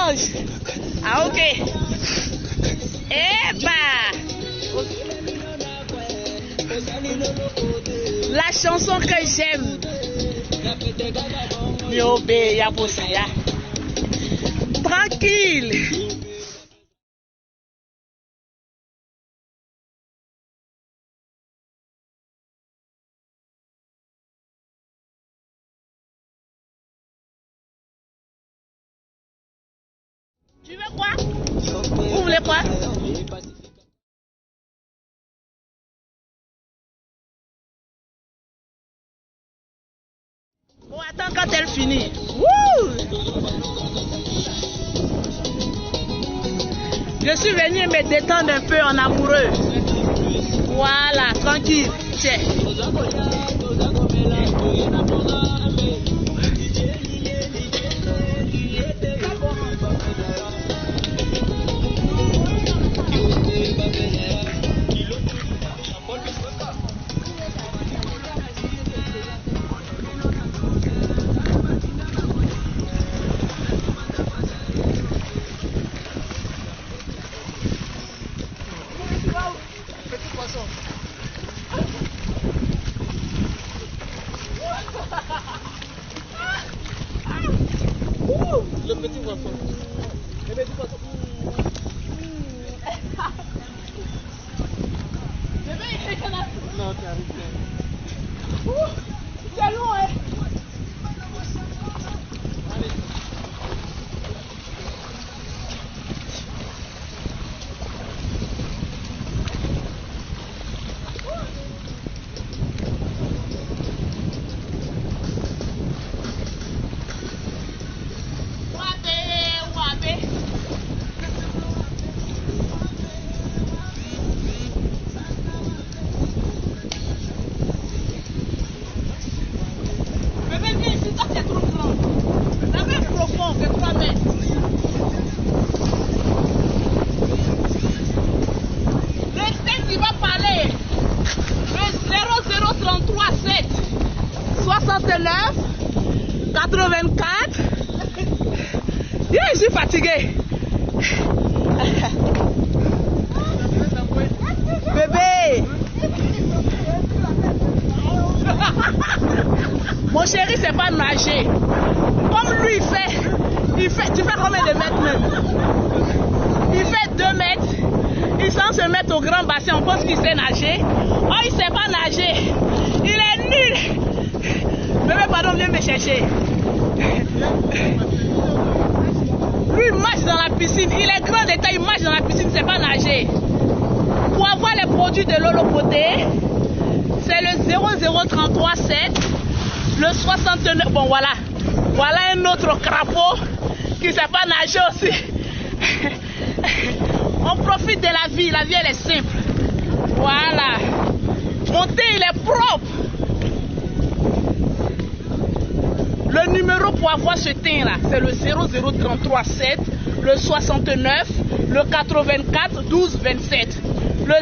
change. Ah, ok. Eh bah. La chanson que j'aime. Miobe Yabosaya. Tranquille. Tu veux quoi? Vous voulez quoi? Bon, attends quand elle finit. Wouh! Je suis venue me détendre un peu en amoureux. Voilà, tranquille. Tiens. Le petit poisson. Le petit poisson. Non, tu arrives bien. C'est long, hein? Allez. Je suis fatigué. Bébé. Mon chéri, c'est pas nager. Comme lui, il fait, tu fais combien de mètres même? Il fait 2 mètres. Il sent se mettre au grand bassin, on pense qu'il sait nager. Oh, il sait pas nager. Il est nul. Bébé, pardon, viens me chercher. Lui, il marche dans la piscine. Il est grand d'état, il marche dans la piscine, il ne sait pas nager. Pour avoir les produits de Lolo Beauté, c'est le 00337, le 69. Bon, voilà. Voilà un autre crapaud qui ne sait pas nager aussi. On profite de la vie elle est simple. Voilà. Mon thé, il est propre. Le numéro pour avoir ce thé là, c'est le 00337, le 69, le 84, 12, 27. Le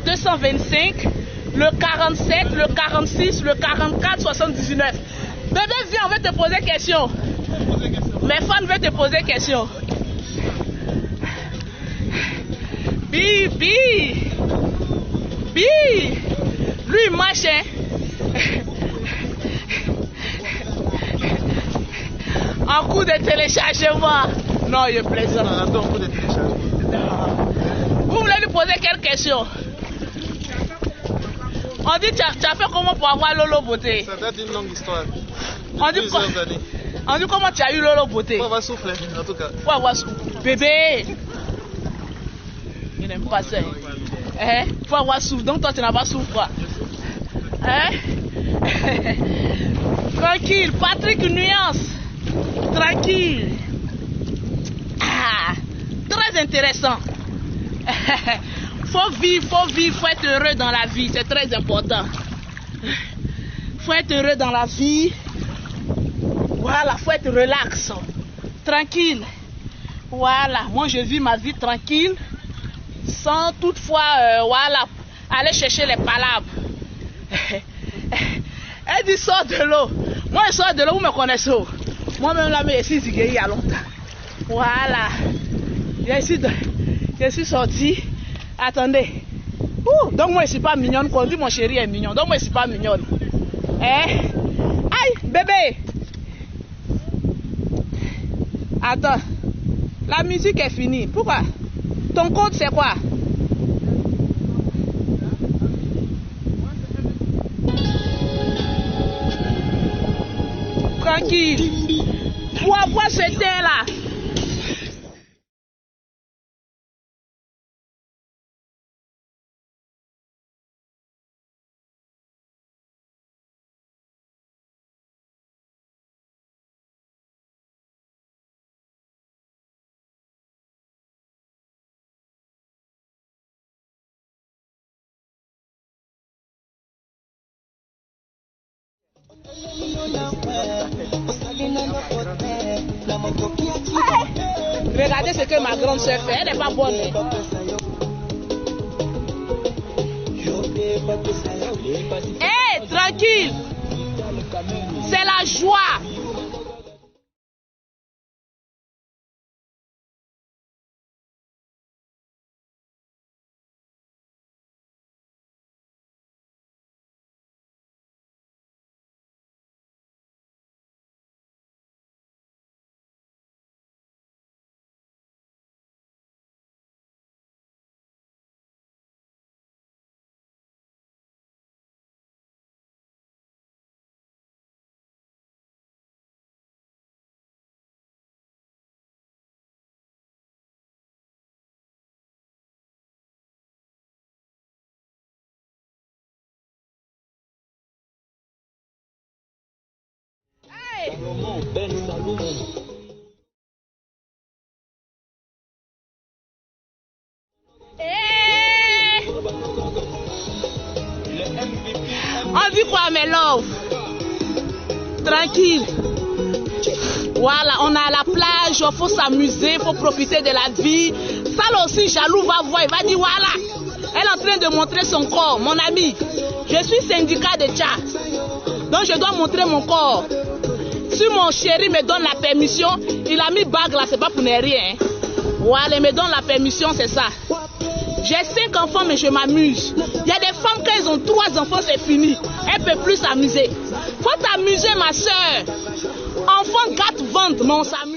00225, le 47, le 46, le 44, 79. Bébé, viens, on va te poser question. Mes fans veulent te poser question. Bibi. Lui, il marche, hein. En coup de téléchargement. Non, il est plaisant. Vous voulez lui poser quelle question? On dit, tu as fait comment pour avoir Lolo Beauté? Ça date d'une longue histoire. On dit comment tu as eu Lolo Beauté? Faut avoir soufflé, en tout cas. Faut avoir soufflé. Bébé! Il n'aime pas ça. Hein? Faut avoir souffle. Donc toi, tu n'as pas souffle, quoi. Hein? Tranquille. Patrick Nuance. Tranquille. Ah, très intéressant. Faut vivre, faut être heureux dans la vie, c'est très important. Faut être heureux dans la vie. Voilà, faut être relax, tranquille. Voilà, moi je vis ma vie tranquille, sans toutefois, voilà, aller chercher les palabres. Elle dit sors de l'eau. Moi je sors de l'eau, vous me connaissez. Moi-même là, mais ici, il y a longtemps. Voilà. Je suis sortie. Attendez. Donc moi je suis pas mignonne. Quand on dit mon chéri est mignon. Donc moi je suis pas mignonne. Aïe, bébé. Attends. La musique est finie. Pourquoi? Ton code c'est quoi? Tranquille. Pour avoir ce thé là. Regardez ce que ma grande soeur fait, elle n'est pas bonne. Hé, tranquille. C'est la joie. On dit quoi mes love? Tranquille. Voilà, on est à la plage, il faut s'amuser, il faut profiter de la vie. Ça là aussi, jaloux va voir, il va dire voilà. Elle est en train de montrer son corps, mon ami. Je suis syndicat de tcha. Donc je dois montrer mon corps. Si mon chéri me donne la permission, il a mis bague là, c'est pas pour ne rien. Voilà, il me donne la permission, c'est ça. J'ai 5 enfants, mais je m'amuse. Il y a des femmes, quand elles ont 3 enfants, c'est fini. Elles ne peuvent plus s'amuser. Faut t'amuser, ma soeur. Enfants gâtent ventre, mais on s'amuse.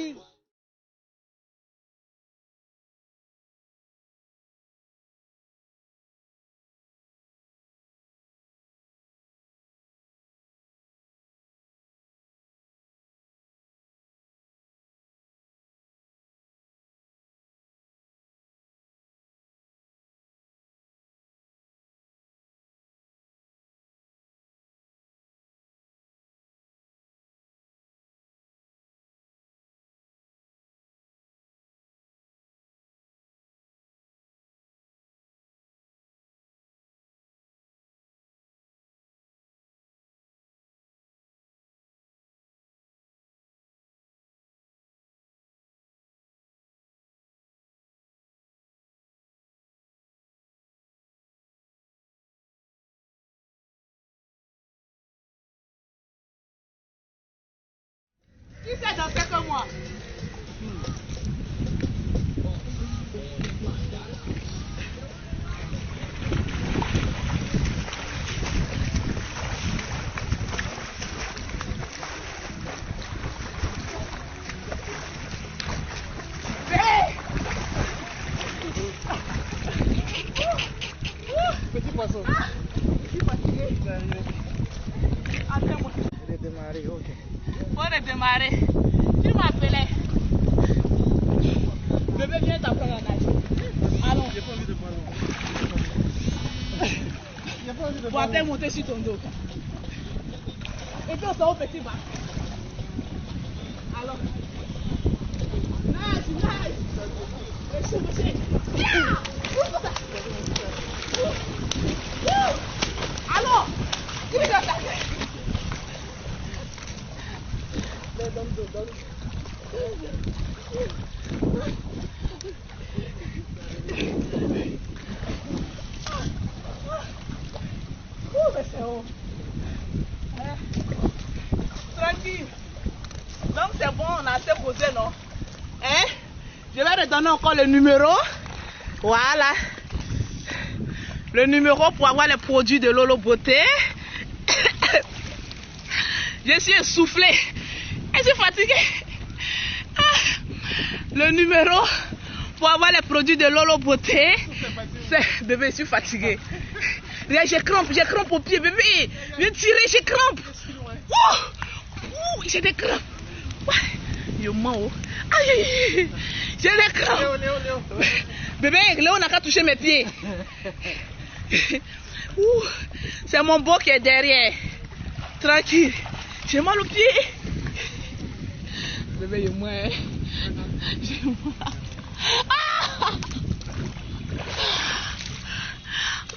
Qui c'est danser comme moi? Petit poisson. Je suis fatiguée. Attends-moi. Redémarrer, ok. Faut redémarrer. Tu m'appelais. Bébé, viens t'apprendre à nager. Allons. J'ai pas envie de boire. J'ai pas envie de Pour boire. après monter sur ton dos. Et puis on sort au petit bac. Alors. Nage, nage. Monsieur, monsieur. Viens. Alors. Il est dans ta tête. Mais c'est haut. Tranquille. Donc c'est bon, on a assez posé, non? Hein? Je vais redonner encore le numéro. Voilà. Le numéro pour avoir les produits de Lolo Beauté. Je suis essoufflée. Je suis fatiguée. Le numéro pour avoir les produits de Lolo Beauté. Bébé, je suis fatiguée. J'ai crampe au pied, bébé. Viens tirer, j'ai crampe. J'ai des crampes. Yo, mao. Aïe, j'ai des crampes. Bébé, Léo n'a qu'à toucher mes pieds. C'est mon beau qui est derrière. Tranquille. J'ai mal aux pieds. Bébé, yo, moi. J'ai mal.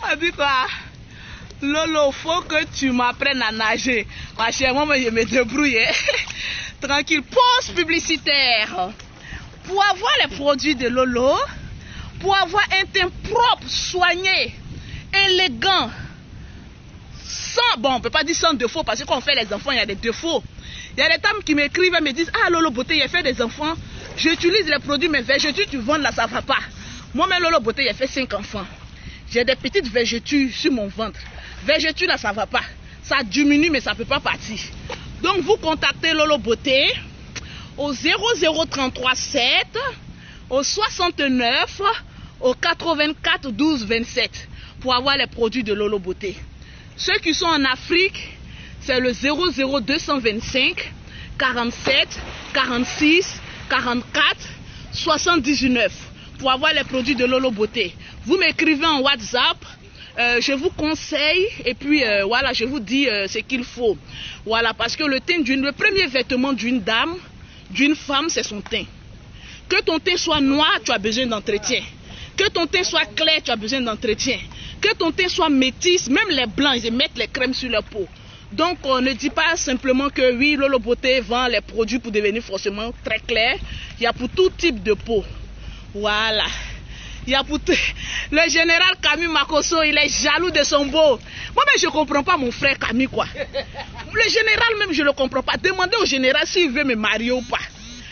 Ah, dit quoi? Lolo, faut que tu m'apprennes à nager. Ma chère, moi, je me débrouille. Tranquille. Pause publicitaire. Pour avoir les produits de Lolo, pour avoir un teint propre, soigné, élégant, sans, bon, on ne peut pas dire sans défaut, parce que quand on fait les enfants, il y a des défauts. Il y a des dames qui m'écrivent et me disent, ah Lolo Beauté, j'ai fait des enfants, j'utilise les produits, mais vergetures, tu vends là, ça ne va pas. Moi-même, Lolo Beauté, j'ai fait 5 enfants. J'ai des petites vergetures sur mon ventre. Vergetures là, ça ne va pas. Ça diminue, mais ça ne peut pas partir. Donc, vous contactez Lolo Beauté au 00337, au 69, au 84 12 27 pour avoir les produits de Lolo Beauté. Ceux qui sont en Afrique, c'est le 00225 47 46 44 79 pour avoir les produits de Lolo Beauté. Vous m'écrivez en WhatsApp, je vous conseille et puis voilà, je vous dis ce qu'il faut. Voilà, parce que le premier vêtement d'une dame, d'une femme, c'est son teint. Que ton teint soit noir, tu as besoin d'entretien. Que ton teint soit clair, tu as besoin d'entretien. Que ton teint soit métis, même les blancs, ils mettent les crèmes sur leur peau. Donc on ne dit pas simplement que oui, Lolo Beauté vend les produits pour devenir forcément très clair. Il y a pour tout type de peau. Voilà. Il y a pour le général Camille Makosso, il est jaloux de son beau. Moi-même, je ne comprends pas mon frère Camille, quoi. Le général, même, je ne le comprends pas. Demandez au général s'il veut me marier ou pas.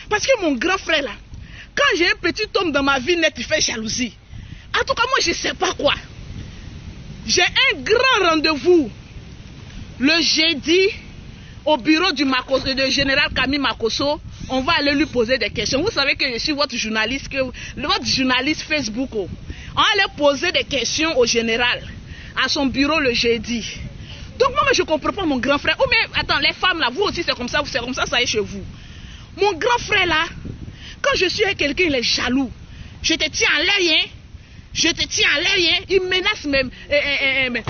Parce que mon grand frère, là, quand j'ai un petit homme dans ma vie net, il fait jalousie. En tout cas, moi, je ne sais pas quoi. J'ai un grand rendez-vous le jeudi au bureau du général Camille Makosso. On va aller lui poser des questions. Vous savez que je suis votre journaliste Facebook. On va aller poser des questions au général à son bureau le jeudi. Donc moi, je ne comprends pas mon grand frère. Oh mais attends, les femmes là, vous aussi c'est comme ça, ça est chez vous. Mon grand frère là, quand je suis avec quelqu'un, il est jaloux. Je te tiens en l'air, hein. Je te tiens en l'air, hein. Il menace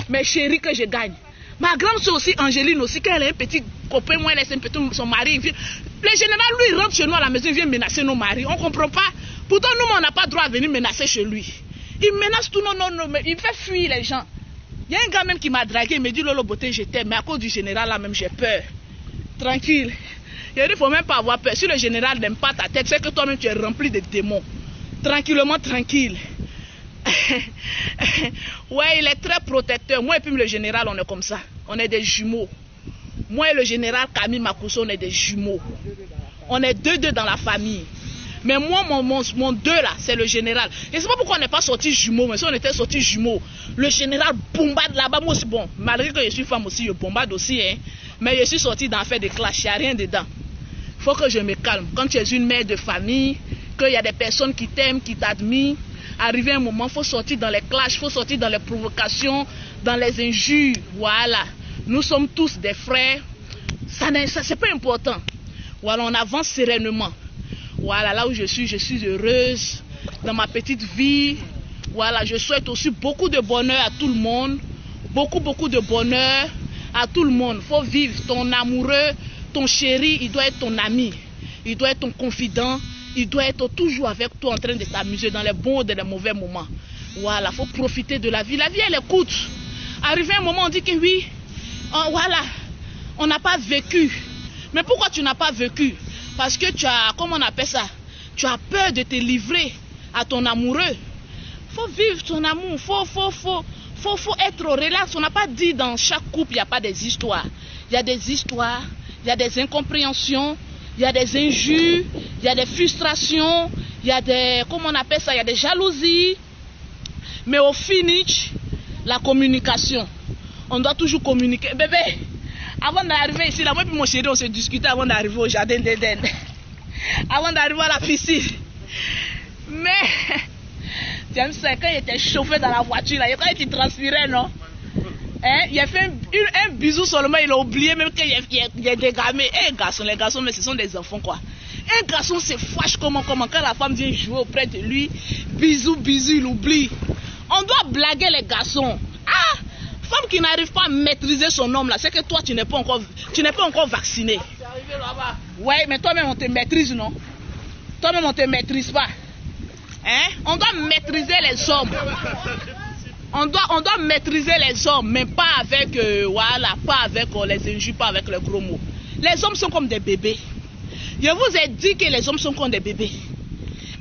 mes chéris que je gagne. Ma grande soeur aussi, Angéline aussi, quand elle a un petit copain, moi elle laisse un petit son mari. Le général, lui, il rentre chez nous à la maison, il vient menacer nos maris. On ne comprend pas. Pourtant, nous, on n'a pas droit à venir menacer chez lui. Il menace tout, non, mais il fait fuir les gens. Il y a un gars même qui m'a dragué, il me dit Lolo Beauté, je t'aime, mais à cause du général, là même, j'ai peur. Tranquille. Il ne faut même pas avoir peur. Si le général n'aime pas ta tête, c'est que toi-même, tu es rempli de démons. Tranquillement, tranquille. Ouais, il est très protecteur. Moi et puis le général, on est comme ça. On est des jumeaux. Moi et le général Camille Makosso, on est des jumeaux. On est deux dans la famille. Mais moi, mon deux là, c'est le général. Je ne sais pas pourquoi on n'est pas sortis jumeaux, mais si on était sortis jumeaux, le général bombarde là-bas. Moi aussi, bon, malgré que je suis femme aussi, je bombarde aussi, hein. Mais je suis sorti d'en faire des clashs, il n'y a rien dedans. Il faut que je me calme. Quand tu es une mère de famille, qu'il y a des personnes qui t'aiment, qui t'admirent, arrivé un moment, il faut sortir dans les clashs, il faut sortir dans les provocations, dans les injures. Voilà. Nous sommes tous des frères. Ça c'est pas important. Voilà, on avance sereinement. Voilà, là où je suis heureuse dans ma petite vie. Voilà, je souhaite aussi beaucoup de bonheur à tout le monde. Beaucoup de bonheur à tout le monde. Il faut vivre. Ton amoureux, ton chéri, il doit être ton ami. Il doit être ton confident. Il doit être toujours avec toi en train de t'amuser dans les bons et dans les mauvais moments. Voilà, il faut profiter de la vie. La vie, elle est courte. Arrivé un moment, on dit que oui, voilà, on n'a pas vécu. Mais pourquoi tu n'as pas vécu? Parce que tu as, comment on appelle ça? Tu as peur de te livrer à ton amoureux. Il faut vivre ton amour. Il faut être relax. On n'a pas dit dans chaque couple, il n'y a pas des histoires. Il y a des histoires, il y a des incompréhensions. Il y a des injures, il y a des frustrations, il y a des, comment on appelle ça, il y a des jalousies. Mais au finish, la communication. On doit toujours communiquer. Bébé, avant d'arriver ici, là, moi et mon chéri, on se discutait avant d'arriver au jardin d'Éden. Avant d'arriver à la piscine. Mais, tu sais, quand il était chauffé dans la voiture, là, quand il transpirait, non? Hein? Il a fait un bisou seulement, il a oublié même qu'il y a des gamins. Les garçons, mais ce sont des enfants, quoi. Un garçon se fâche comment, quand la femme vient jouer auprès de lui, bisou, il oublie. On doit blaguer les garçons. Ah! Femme qui n'arrive pas à maîtriser son homme là, c'est que toi tu n'es pas encore vacciné. Ouais, mais toi-même on te maîtrise, non? Toi-même on te maîtrise pas. Hein? On doit maîtriser les hommes. On doit maîtriser les hommes, mais pas avec voilà, pas avec les injures, pas avec les gros mots. Les hommes sont comme des bébés. Je vous ai dit que les hommes sont comme des bébés.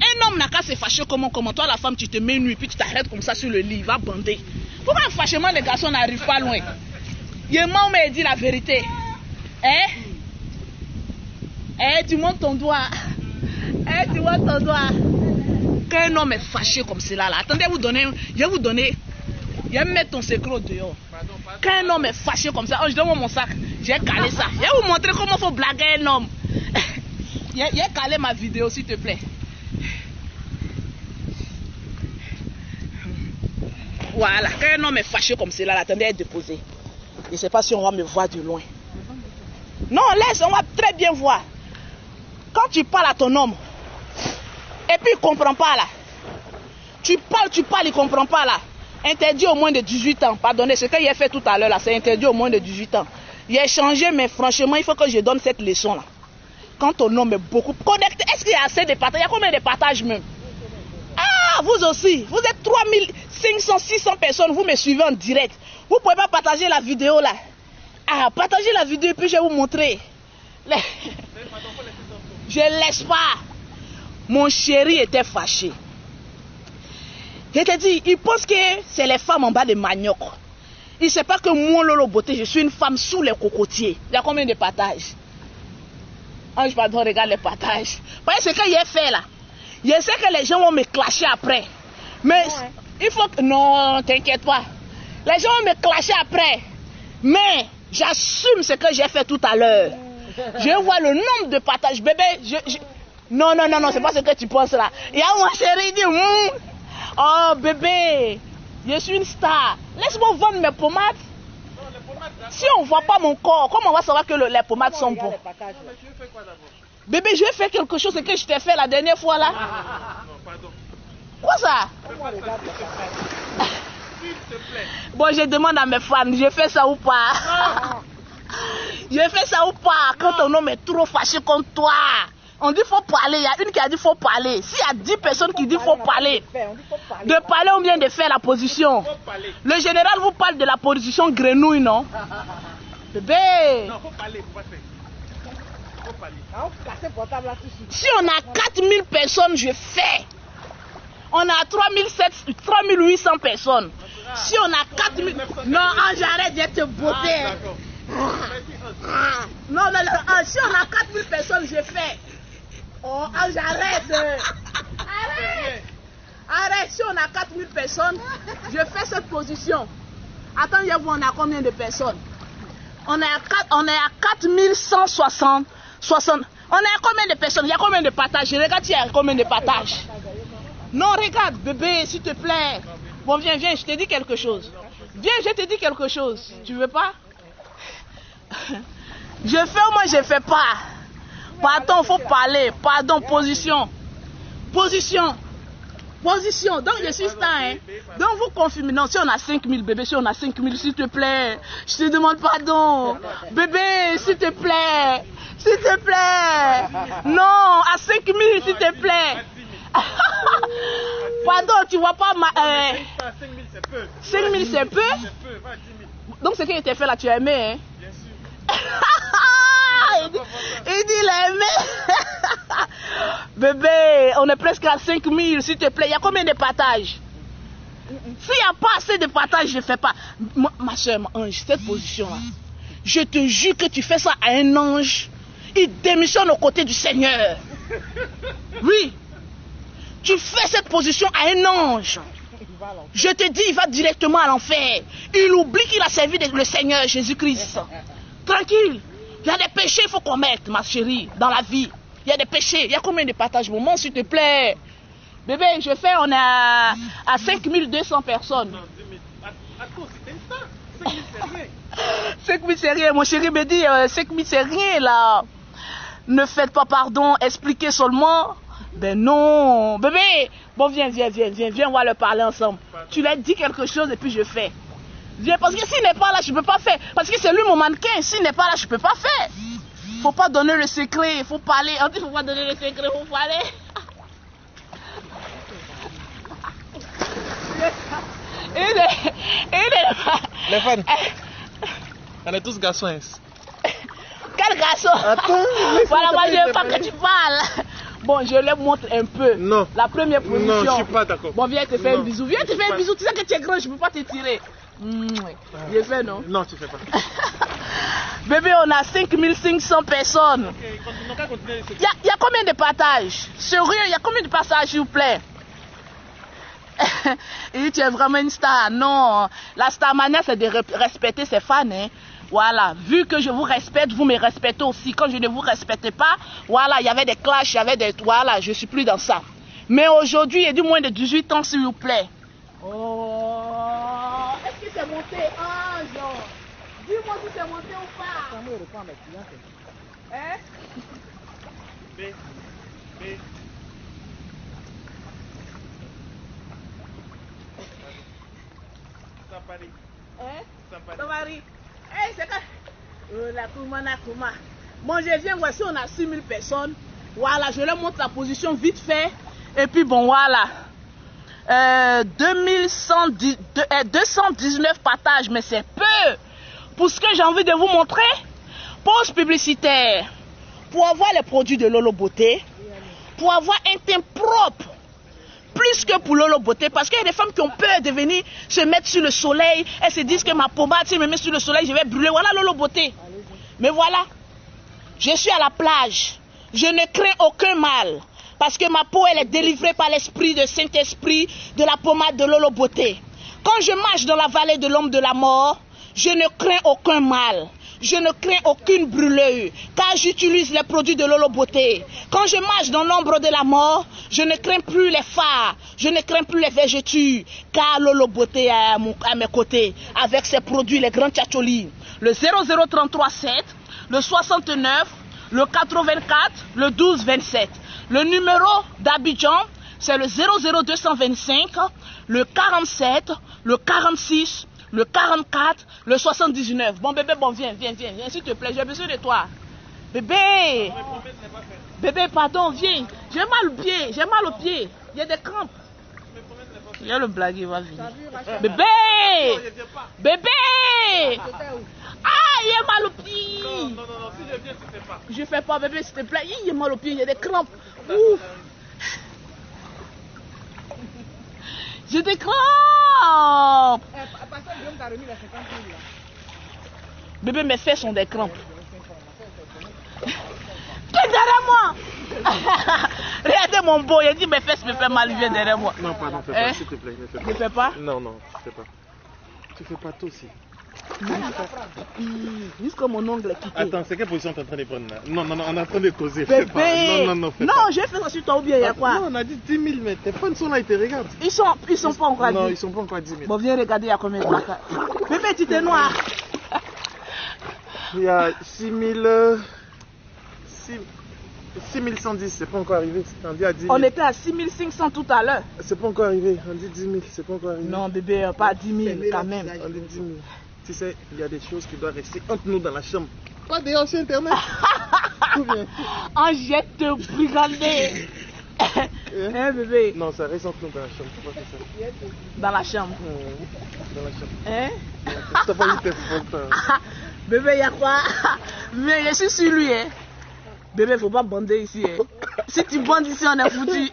Un homme n'a qu'à se fâcher comment toi la femme tu te mets nuit puis tu t'arrêtes comme ça sur le lit, il va bander. Pourquoi le fâchement les garçons n'arrivent pas loin? Yéman m'a dit la vérité. Hein? Tu montes ton doigt. Tu montes ton doigt. Quand un homme est fâché comme cela là, attendez, je vais vous donner, je vais mettre ton secret dehors. Quand un homme est fâché comme ça, je donne mon sac, j'ai calé ça. Je vais vous montrer comment il faut blaguer un homme. J'ai calé ma vidéo s'il te plaît. Voilà, quand un homme est fâché comme cela, attendez, est déposé. Je ne sais pas si on va me voir de loin. Non, laisse, on va très bien voir. Quand tu parles à ton homme, et puis il ne comprend pas là. Tu parles, il ne comprend pas là. Interdit au moins de 18 ans. Pardonnez, ce qu'il a fait tout à l'heure là, c'est interdit au moins de 18 ans. Il a changé, mais franchement, il faut que je donne cette leçon là. Quand ton homme est beaucoup connecté, est-ce qu'il y a assez de partages? Il y a combien de partages même? Ah, vous aussi, vous êtes 3500, 600 personnes, vous me suivez en direct. Vous ne pouvez pas partager la vidéo là. Ah, partagez la vidéo et puis je vais vous montrer. Je ne laisse pas. Mon chéri était fâché. Je te dis, il pense que c'est les femmes en bas de manioc. Il ne sait pas que moi, Lolo Beauté, je suis une femme sous les cocotiers. Il y a combien de partages? Ange, pardon, regarde les partages. Parce que ce qu'il a fait là, je sais que les gens vont me clasher après. Mais il faut que... Non, t'inquiète pas. Les gens vont me clasher après. Mais j'assume ce que j'ai fait tout à l'heure. Je vois le nombre de partages. Bébé, non, c'est pas ce que tu penses là. Il y a mon chéri, il dit, oh bébé, je suis une star. Laisse-moi vendre mes pommades. Si on ne voit pas mon corps, comment on va savoir que les pommades sont bonnes? Bébé, je vais faire quelque chose que je t'ai fait la dernière fois là. Non, pardon. Quoi ça? S'il te plaît. Bon, je demande à mes fans, je fais ça ou pas? Je fais ça ou pas? Quand ton homme est trop fâché contre toi, on dit faut parler. Il y a une qui a dit faut parler. S'il y a 10 personnes qui disent faut parler, de parler ou bien de faire la position. Le général vous parle de la position grenouille, non? Bébé. Non, faut parler, faut pas faire. Faut parler. Si on a 4000 personnes, je fais. On a 3800 personnes. Si on a 4000... Non, j'arrête d'être beauté. Non, si on a 4000 personnes, je fais. Oh, j'arrête. Arrête, si on a 4000 personnes, je fais cette position. Attends, je vois, on a combien de personnes? On est à 4160. On est à combien de personnes? Il y a combien de partages? Regarde, il y a combien de partages? Non, regarde, bébé, s'il te plaît. Bon, viens, je te dis quelque chose. Viens, je te dis quelque chose. Tu veux pas? Je fais ou moi je fais pas? Pardon, faut parler. Pardon, position. Position. Donc je suis star, hein. Donc vous confirmez. Non, si on a 5000 bébés, si on a 5000, s'il te plaît. Je te demande pardon. Bébé, s'il te plaît. S'il te plaît. Non, à 5000, s'il te plaît. Pardon, tu vois pas ma... 5000 c'est peu. 5000 c'est peu? Donc ce qui était fait là, tu as aimé, hein? Bien sûr. Il dit il a aimé. Bébé, on est presque à 5000, s'il te plaît. Il y a combien de partages? S'il n'y a pas assez de partages, je ne fais pas. Ma soeur, ma ange, cette position-là, je te jure que tu fais ça à un ange, il démissionne aux côtés du Seigneur. Oui. Tu fais cette position à un ange. Je te dis, il va directement à l'enfer. Il oublie qu'il a servi le Seigneur Jésus-Christ. Tranquille. Il y a des péchés qu'il faut commettre, ma chérie, dans la vie. Il y a des péchés. Il y a combien de partages moments, s'il te plaît? Bébé, on est à 5200 personnes. Non, 10 000. Attends, c'était ça. 5 000, c'est rien. 5000 c'est rien, mon chéri me dit 5000 c'est rien là. Ne faites pas pardon, expliquez seulement. Ben non, bébé. Bon, viens, on va leur parler ensemble. Tu leur dis quelque chose et puis je fais. Viens, parce que s'il n'est pas là, je ne peux pas faire. Parce que c'est lui mon mannequin, s'il n'est pas là, je ne peux pas faire. Faut pas donner le secret, il faut parler. On dit faut pas donner le secret, il faut parler. Les fans, on est tous garçons. Quel garçon? Attends, voilà, moi je veux pas que tu parles. Bon, je leur montre un peu. Non. La première position. Non, je suis pas d'accord. Bon, viens te faire un Non. bisou. Viens te faire un bisou. Tu sais que tu es grand, je peux pas te tirer. J'ai fait, non? Non, tu fais pas. Bébé, on a 5500 personnes. Ok, on va continuer. Il y a combien de partages? Sérieux, il y a combien de passages, s'il vous plaît? Et tu es vraiment une star. Non, la starmania, c'est de respecter ses fans. Hein. Voilà, vu que je vous respecte, vous me respectez aussi. Quand je ne vous respectais pas, voilà, il y avait des clashs, il y avait des... Voilà, je suis plus dans ça. Mais aujourd'hui, il y a du moins de 18 ans, s'il vous plaît. Oh, est-ce que c'est monté? Ah, non. Dis-moi si c'est monté ou pas. Hein? B. Sampari. Hein? Sampari. Sampari. Hey, c'est quoi? La Kouma. Bon, je viens, voici, on a 6000 personnes. Voilà, je leur montre la position vite fait. Et puis, bon, voilà. 219 partages, mais c'est peu. Pour ce que j'ai envie de vous montrer, pause publicitaire. Pour avoir les produits de Lolo Beauté, pour avoir un teint propre, plus que pour Lolo Beauté, parce qu'il y a des femmes qui ont peur de venir se mettre sur le soleil. Elles se disent que ma pommade, si je me mets sur le soleil, je vais brûler. Voilà Lolo Beauté. Mais voilà, je suis à la plage. Je ne crains aucun mal. Parce que ma peau, elle est délivrée par l'esprit de Saint-Esprit de la pommade de Lolo Beauté. Quand je marche dans la vallée de l'homme de la mort, je ne crains aucun mal. Je ne crains aucune brûlure, car j'utilise les produits de Lolo Beauté. Quand je marche dans l'ombre de la mort, je ne crains plus les phares, je ne crains plus les végétures, car Lolo Beauté est à mes côtés, avec ses produits, les grands tchatcholis. Le 00337, le 69, le 84, le 1227. Le numéro d'Abidjan, c'est le 00225, le 47, le 46, le 44, le 79. Bon bébé, bon viens, s'il te plaît, j'ai besoin de toi. Bébé, pardon, viens. J'ai mal au pied, il y a des crampes. Il y a le blague, il va venir. Bébé, ah, il y a mal au pied. Non, si je viens, tu fais pas. Je fais pas, bébé, s'il te plaît, il y a mal au pied, il y a des crampes. Ouf. J'ai des crampes. Bébé, mes fesses sont des crampes. Viens derrière moi. Regardez mon beau, il a dit mes fesses me font mal, viens derrière moi. Non, pardon, fais pas, s'il te plaît, ne fais pas. Ne fais pas? Non, fais pas. Tu fais pas tout aussi. Juste comme mon ongle est quitté. Attends, c'est quelle position tu es en train de prendre là? Non, on est en train de causer. Fais pas. Bébé. Non, fais non, pas. j'ai fait ça sur toi ou bien il y a quoi? Non, on a dit 10 000, mais tes fans sont là, ils te regardent. Ils sont pas encore à 10 Non, 000. ils sont pas encore à 10 000. Bon, viens regarder, il y a combien de placards. Bébé, tu t'es noir. Il y a 6110, c'est pas encore arrivé. On dit à 10 000. On était à 6500 tout à l'heure. C'est pas encore arrivé. On dit 10 000, c'est pas encore arrivé. Non, bébé, pas 10 000 quand même. On dit 10 000. Tu sais, il y a des choses qui doivent rester entre nous dans la chambre. Pas dehors sur Internet. Tout bien. En jette de brigander. Hein, bébé? Non, ça reste entre nous dans la chambre. Tu vois ça. Dans la chambre. Dans la chambre. Hein? T'as pas eu tes photos. Bébé, il y a quoi? Mais je suis sur lui, hein. Bébé, faut pas bander ici, hein. Si tu bandes ici, on est foutu.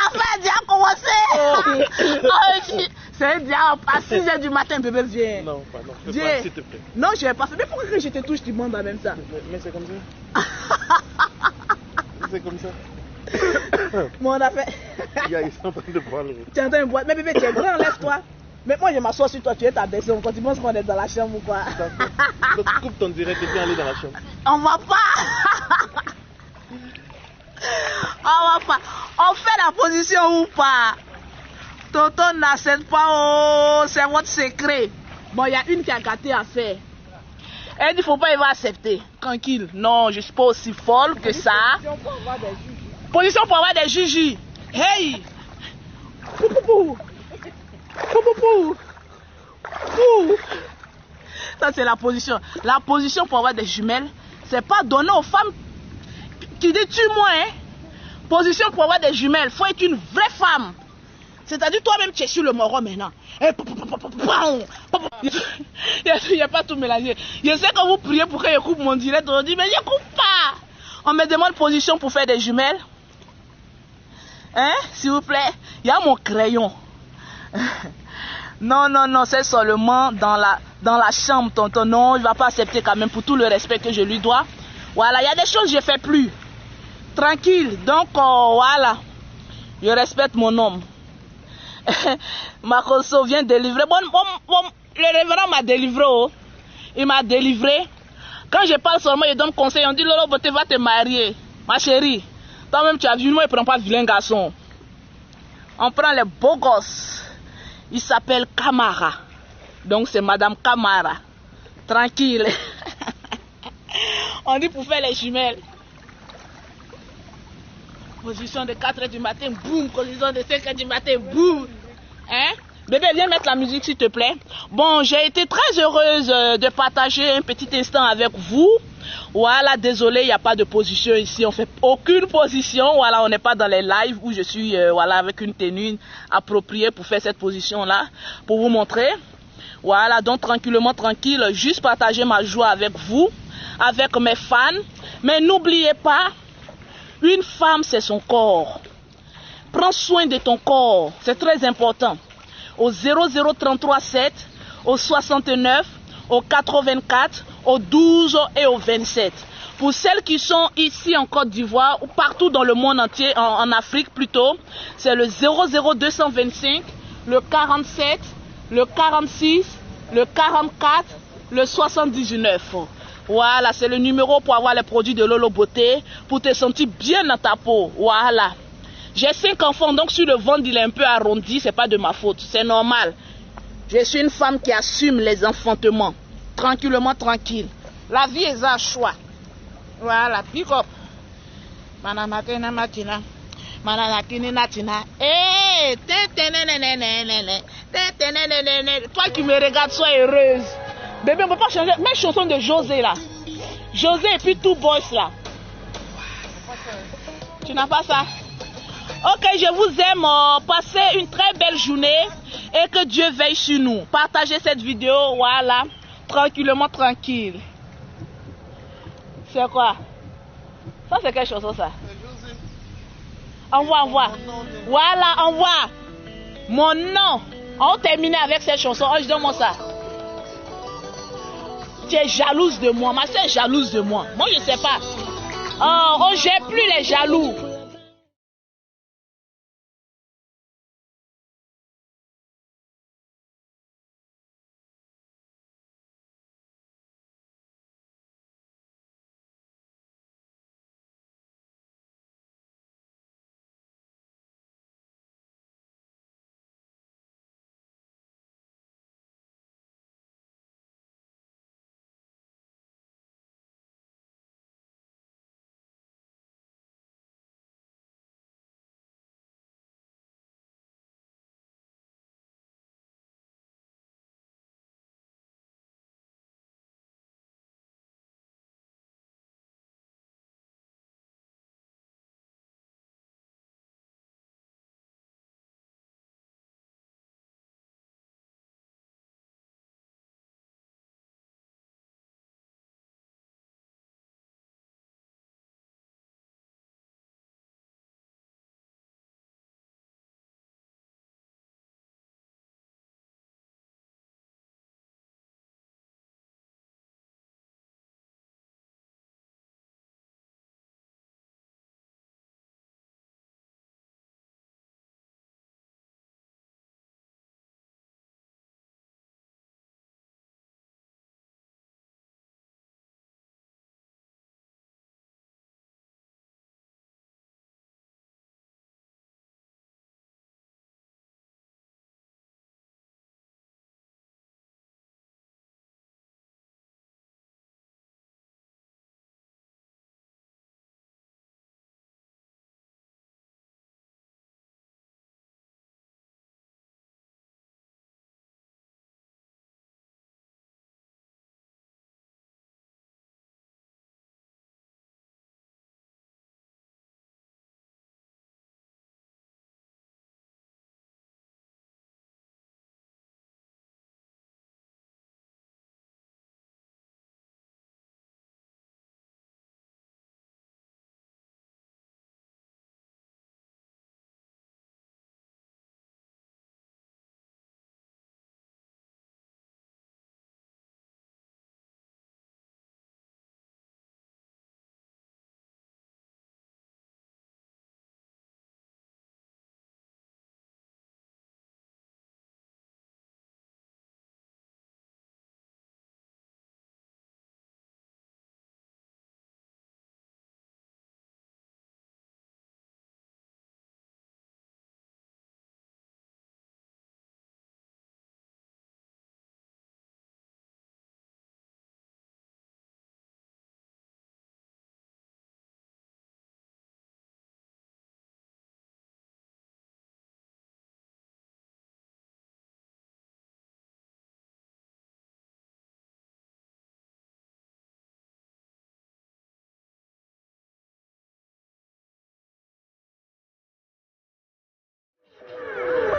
Après, il a commencé. C'est un diable. À 6h du matin, bébé, viens. Non, pardon. Fais Viens. pas, s'il te plaît. Non, je vais pas faire. Mais pourquoi que je te touche, tu bandes en même temps? Mais c'est comme ça. C'est comme ça. Mon affaire. Ils sont en train de boire. Tu es en train de boire. Mais bébé, tu es grand, lève-toi. Mais moi, je m'assois sur toi, tu es ta baissée. On continue, qu'on est dans la chambre ou quoi? Donc, coupe ton direct et viens aller dans la chambre. On va pas. On va pas. On fait la position ou pas? Tonton n'accepte pas. Oh, c'est votre secret. Bon, il y a une qui a gâté à faire. Elle dit, faut pas, il va accepter. Tranquille. Non, je suis pas aussi folle que ça. Position pour avoir des jujus. Hey! Pou, pou, pou. Pou, pou, pou. Pou. Ça, c'est la position. La position pour avoir des jumelles, c'est pas donné aux femmes qui disent tue-moi. Hein? Position pour avoir des jumelles, faut être une vraie femme. C'est-à-dire, toi-même, tu es sur le moron maintenant. Il n'y a pas tout mélangé. Je sais que vous priez pour que je coupe mon direct. On dit, mais je coupe pas. On me demande position pour faire des jumelles. Hein, s'il vous plaît. Il y a mon crayon. Non, non, non, c'est seulement dans la chambre, tonton. Non, il ne va pas accepter quand même pour tout le respect que je lui dois. Voilà, il y a des choses que je ne fais plus. Tranquille. Donc, voilà. Je respecte mon homme. Makoso vient délivrer. Bon, le révérend m'a délivré. Oh. Il m'a délivré. Quand je parle seulement, il donne conseil. On dit, Lolo, tu vas te marier. Ma chérie, toi-même, tu as vu, moi, il ne prend pas de vilain garçon. On prend les beaux gosses. Il s'appelle Kamara. Donc, c'est Madame Kamara. Tranquille. On dit pour faire les jumelles. Position de 4h du matin, boum. Position de 5h du matin, boum. Hein? Bébé, viens mettre la musique, s'il te plaît. Bon, j'ai été très heureuse de partager un petit instant avec vous. Voilà, désolé, il n'y a pas de position ici. On fait aucune position. Voilà, on n'est pas dans les lives où je suis voilà, avec une tenue appropriée pour faire cette position-là. Pour vous montrer. Voilà, donc tranquillement, tranquille. Juste partager ma joie avec vous, avec mes fans. Mais n'oubliez pas, une femme, c'est son corps. Prends soin de ton corps. C'est très important. Au 00337, au 69, au 84, au 12 et au 27. Pour celles qui sont ici en Côte d'Ivoire ou partout dans le monde entier, en Afrique plutôt, c'est le 00225, le 47, le 46, le 44, le 79. Voilà, c'est le numéro pour avoir les produits de Lolo Beauté, pour te sentir bien dans ta peau. Voilà. J'ai 5 enfants, donc sur le ventre, il est un peu arrondi, c'est pas de ma faute, c'est normal. Je suis une femme qui assume les enfantements, tranquillement, tranquille. La vie est un choix. Voilà, pick up. Mananatina matina. Mananakini natina. Eh, toi qui me regardes, sois heureuse. Bébé, on ne peut pas changer. Mes chansons de José là. José et puis tout boys là. Tu n'as pas ça? Ok, je vous aime. Passez une très belle journée et que Dieu veille sur nous. Partagez cette vidéo, voilà. Tranquillement, tranquille. C'est quoi? Ça, c'est quelle chanson ça? Envoie, envoie. Voilà, envoie. Mon nom. On termine avec cette chanson. Oh, je donne-moi ça. Tu es jalouse de moi. Ma soeur est jalouse de moi. Moi, je ne sais pas. Oh, j'ai plus les jaloux.